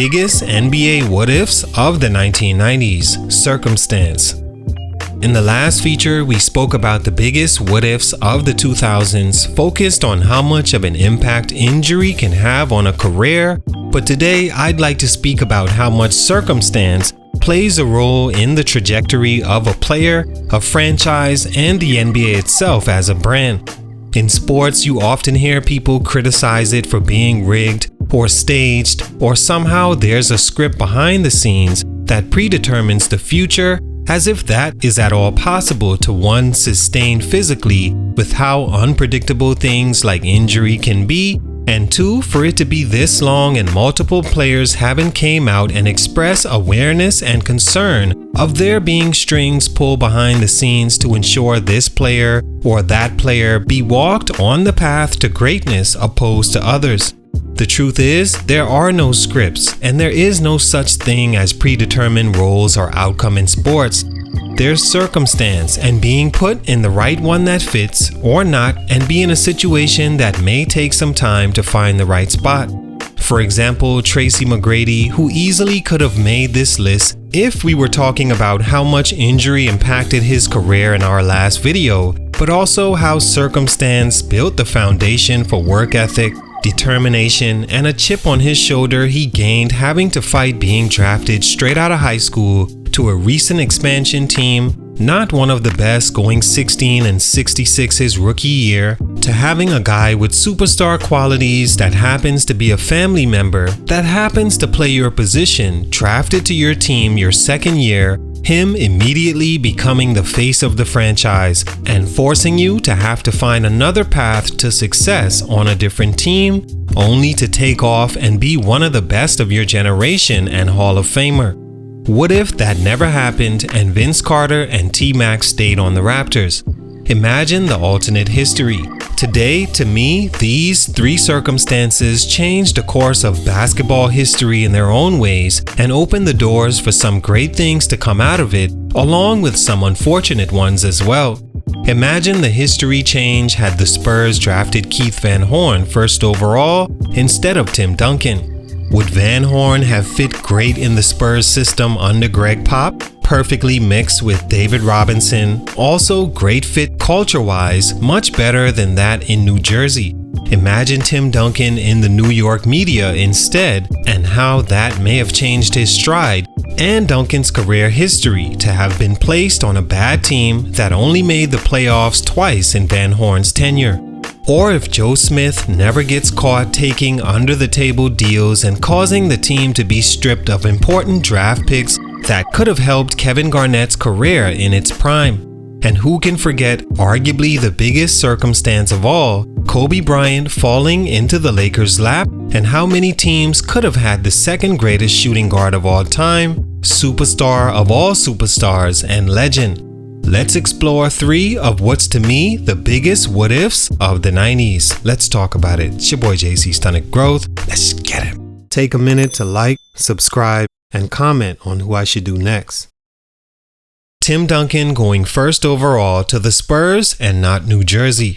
biggest NBA what ifs of the 1990s, circumstance. In the last feature, we spoke about the biggest what ifs of the 2000s, focused on how much of an impact injury can have on a career, but today I'd like to speak about how much circumstance plays a role in the trajectory of a player, a franchise, and the NBA itself as a brand. In sports, you often hear people criticize it for being rigged or staged, or somehow there's a script behind the scenes that predetermines the future, as if that is at all possible to one, sustain physically with how unpredictable things like injury can be, and two, for it to be this long and multiple players haven't came out and expressed awareness and concern of there being strings pulled behind the scenes to ensure this player or that player be walked on the path to greatness opposed to others. The truth is, there are no scripts, and there is no such thing as predetermined roles or outcome in sports. There's circumstance and being put in the right one that fits or not, and be in a situation that may take some time to find the right spot. For example, Tracy McGrady, who easily could have made this list if we were talking about how much injury impacted his career in our last video, but also how circumstance built the foundation for work ethic, determination, and a chip on his shoulder he gained having to fight being drafted straight out of high school to a recent expansion team, not one of the best, going 16-66 his rookie year, to having a guy with superstar qualities that happens to be a family member that happens to play your position, drafted to your team your second year, him immediately becoming the face of the franchise and forcing you to have to find another path to success on a different team, only to take off and be one of the best of your generation and Hall of Famer. What if that never happened and Vince Carter and T-Mac stayed on the Raptors? Imagine the alternate history. Today, to me, these three circumstances changed the course of basketball history in their own ways and opened the doors for some great things to come out of it, along with some unfortunate ones as well. Imagine the history change had the Spurs drafted Keith Van Horn first overall instead of Tim Duncan. Would Van Horn have fit great in the Spurs system under Greg Pop? Perfectly mixed with David Robinson, also great fit culture-wise, much better than that in New Jersey. Imagine Tim Duncan in the New York media instead, and how that may have changed his stride and Duncan's career history to have been placed on a bad team that only made the playoffs twice in Van Horn's tenure. Or if Joe Smith never gets caught taking under-the-table deals and causing the team to be stripped of important draft picks that could have helped Kevin Garnett's career in its prime. And who can forget arguably the biggest circumstance of all, Kobe Bryant falling into the Lakers' lap, and how many teams could have had the second greatest shooting guard of all time, superstar of all superstars, and legend. Let's explore three of what's to me the biggest what ifs of the 90s. Let's talk about it. It's your boy JC Stunted Growth. Let's get it. Take a minute to like, subscribe, and comment on who I should do next. Tim Duncan going first overall to the Spurs and not New Jersey.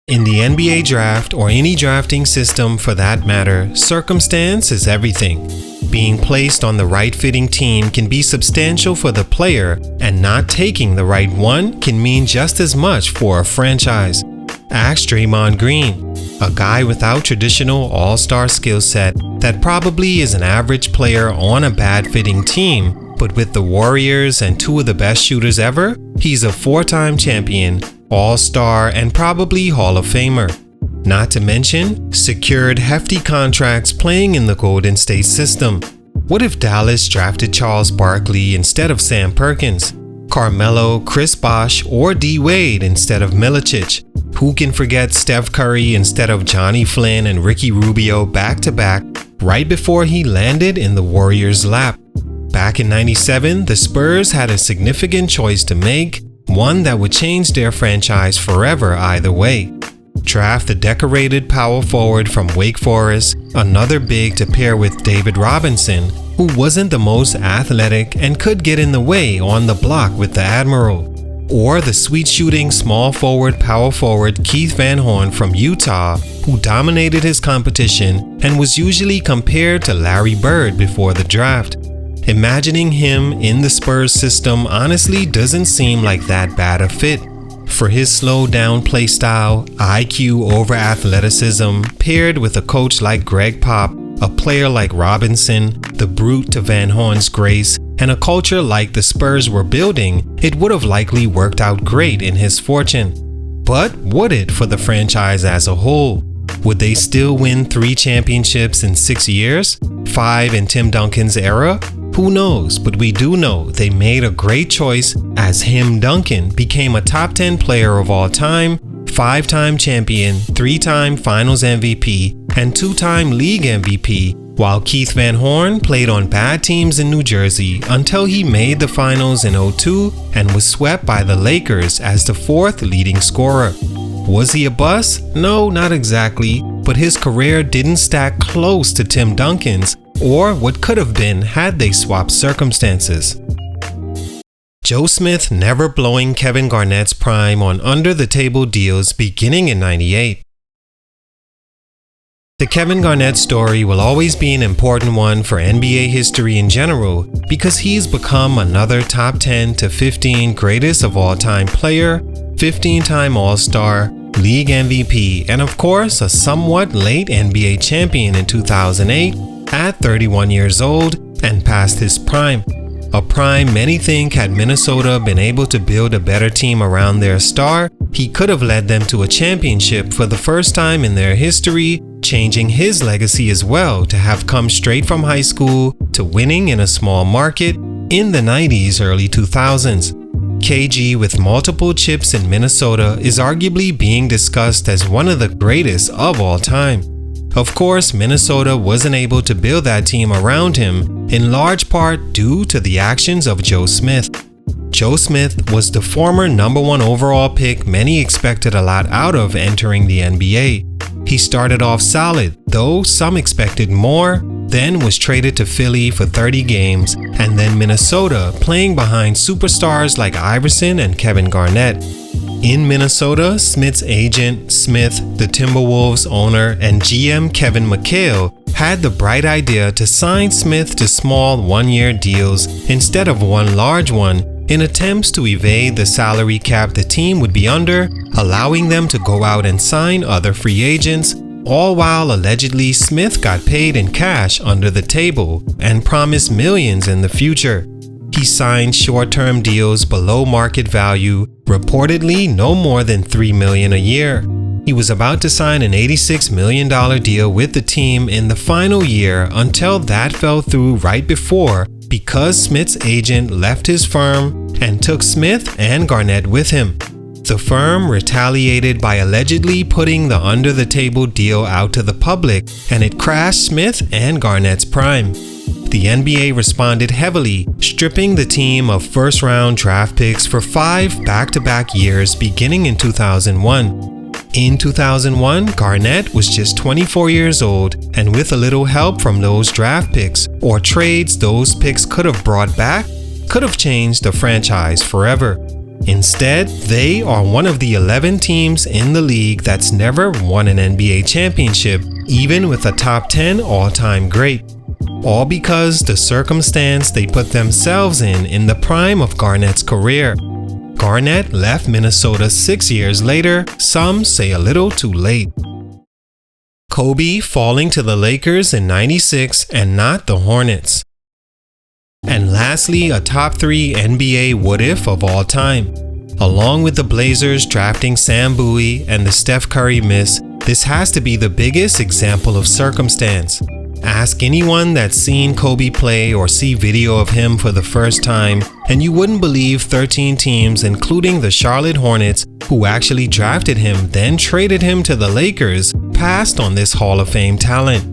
In the NBA draft, or any drafting system for that matter, circumstance is everything. Being placed on the right fitting team can be substantial for the player, and not taking the right one can mean just as much for a franchise. Ask Draymond Green, a guy without traditional all-star skill set that probably is an average player on a bad fitting team, but with the Warriors and two of the best shooters ever, he's a four-time champion, all-star, and probably Hall of Famer. Not to mention, secured hefty contracts playing in the Golden State system. What if Dallas drafted Charles Barkley instead of Sam Perkins? Carmelo, Chris Bosh, or D. Wade instead of Milicic? Who can forget Steph Curry instead of Johnny Flynn and Ricky Rubio back-to-back right before he landed in the Warriors' lap? Back in '97, the Spurs had a significant choice to make, one that would change their franchise forever either way. Draft the decorated power forward from Wake Forest, another big to pair with David Robinson, who wasn't the most athletic and could get in the way on the block with the Admiral. or the sweet-shooting small forward power forward Keith Van Horn from Utah, who dominated his competition and was usually compared to Larry Bird before the draft. Imagining him in the Spurs system honestly doesn't seem like that bad a fit. For his slow-down play style, IQ over athleticism, paired with a coach like Greg Pop, a player like Robinson, the brute to Van Horn's grace, and a culture like the Spurs were building, it would have likely worked out great in his fortune. But would it for the franchise as a whole? Would they still win 3 championships in 6 years? 5 in Tim Duncan's era? Who knows, but we do know they made a great choice as Tim Duncan became a top 10 player of all time, 5-time champion, 3-time finals MVP, and 2-time league MVP, while Keith Van Horn played on bad teams in New Jersey until he made the finals in 2002 and was swept by the Lakers as the 4th leading scorer. Was he a bust? No, not exactly, but his career didn't stack close to Tim Duncan's or what could have been had they swapped circumstances. Joe Smith never blowing Kevin Garnett's prime on under-the-table deals beginning in '98. The Kevin Garnett story will always be an important one for NBA history in general because he's become another top 10 to 15 greatest of all time player, 15-time All-Star, league MVP, and of course a somewhat late NBA champion in 2008 at 31 years old and past his prime. A prime many think had Minnesota been able to build a better team around their star, he could have led them to a championship for the first time in their history, changing his legacy as well to have come straight from high school to winning in a small market in the 90s, early 2000s. KG with multiple chips in Minnesota is arguably being discussed as one of the greatest of all time. Of course, Minnesota wasn't able to build that team around him, in large part due to the actions of Joe Smith. Joe Smith was the former #1 overall pick many expected a lot out of entering the NBA. He started off solid, though some expected more, then was traded to Philly for 30 games, and then Minnesota, playing behind superstars like Iverson and Kevin Garnett. In Minnesota, Smith's agent, Smith, the Timberwolves owner, and GM Kevin McHale had the bright idea to sign Smith to small one-year deals instead of one large one in attempts to evade the salary cap the team would be under, allowing them to go out and sign other free agents, all while allegedly Smith got paid in cash under the table and promised millions in the future. He signed short-term deals below market value, reportedly no more than $3 million a year. He was about to sign an $86 million deal with the team in the final year until that fell through right before because Smith's agent left his firm and took Smith and Garnett with him. The firm retaliated by allegedly putting the under-the-table deal out to the public, and it crashed Smith and Garnett's prime. The NBA responded heavily, stripping the team of first-round draft picks for 5 back-to-back years beginning in 2001. In 2001, Garnett was just 24 years old, and with a little help from those draft picks or trades those picks could have brought back, could have changed the franchise forever. Instead, they are one of the 11 teams in the league that's never won an NBA championship, even with a top 10 all-time great. All because the circumstance they put themselves in the prime of Garnett's career. Garnett left Minnesota 6 years later, some say a little too late. Kobe falling to the Lakers in '96 and not the Hornets. And lastly, a top 3 NBA what if of all time. Along with the Blazers drafting Sam Bowie and the Steph Curry miss, this has to be the biggest example of circumstance. Ask anyone that's seen Kobe play or see video of him for the first time, and you wouldn't believe 13 teams, including the Charlotte Hornets, who actually drafted him then traded him to the Lakers, passed on this Hall of Fame talent.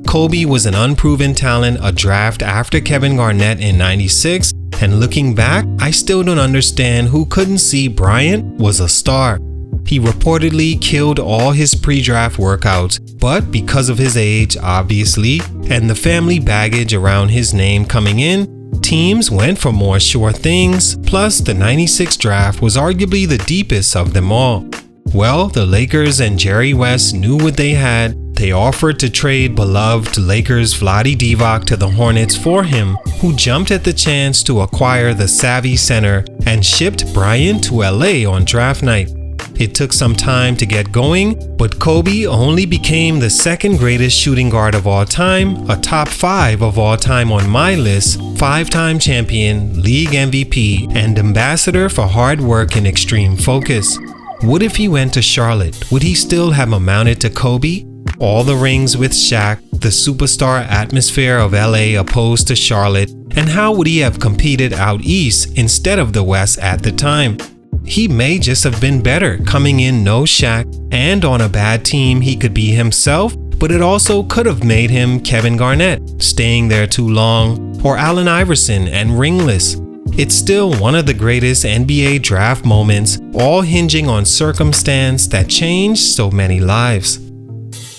Kobe was an unproven talent, a draft after Kevin Garnett in '96, and looking back, I still don't understand who couldn't see Bryant was a star. He reportedly killed all his pre-draft workouts, but because of his age, obviously, and the family baggage around his name coming in, Teams went for more sure things, plus the 96 draft was arguably the deepest of them all. Well, the Lakers and Jerry West knew what they had. They offered to trade beloved Lakers Vlade Divac to the Hornets for him, who jumped at the chance to acquire the savvy center and shipped Bryant to LA on draft night. It took some time to get going, but Kobe only became the second greatest shooting guard of all time, a top 5 of all time on my list, 5-time champion, league MVP, and ambassador for hard work and extreme focus. What if he went to Charlotte? Would he still have amounted to Kobe? All the rings with Shaq, the superstar atmosphere of LA opposed to Charlotte, and how would he have competed out east instead of the west at the time? He may just have been better coming in no Shaq, and on a bad team he could be himself, but it also could have made him Kevin Garnett, staying there too long, or Allen Iverson and ringless. It's still one of the greatest NBA draft moments, all hinging on circumstance that changed so many lives.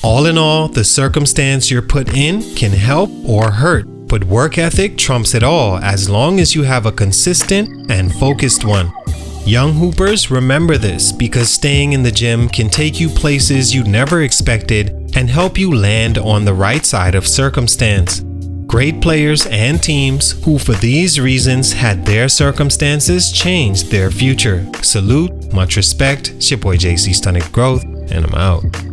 All in all, the circumstance you're put in can help or hurt, but work ethic trumps it all as long as you have a consistent and focused one. Young hoopers, remember this, because staying in the gym can take you places you never expected and help you land on the right side of circumstance. Great players and teams who for these reasons had their circumstances change their future. Salute, much respect, it's your boy JC Stunted Growth, and I'm out.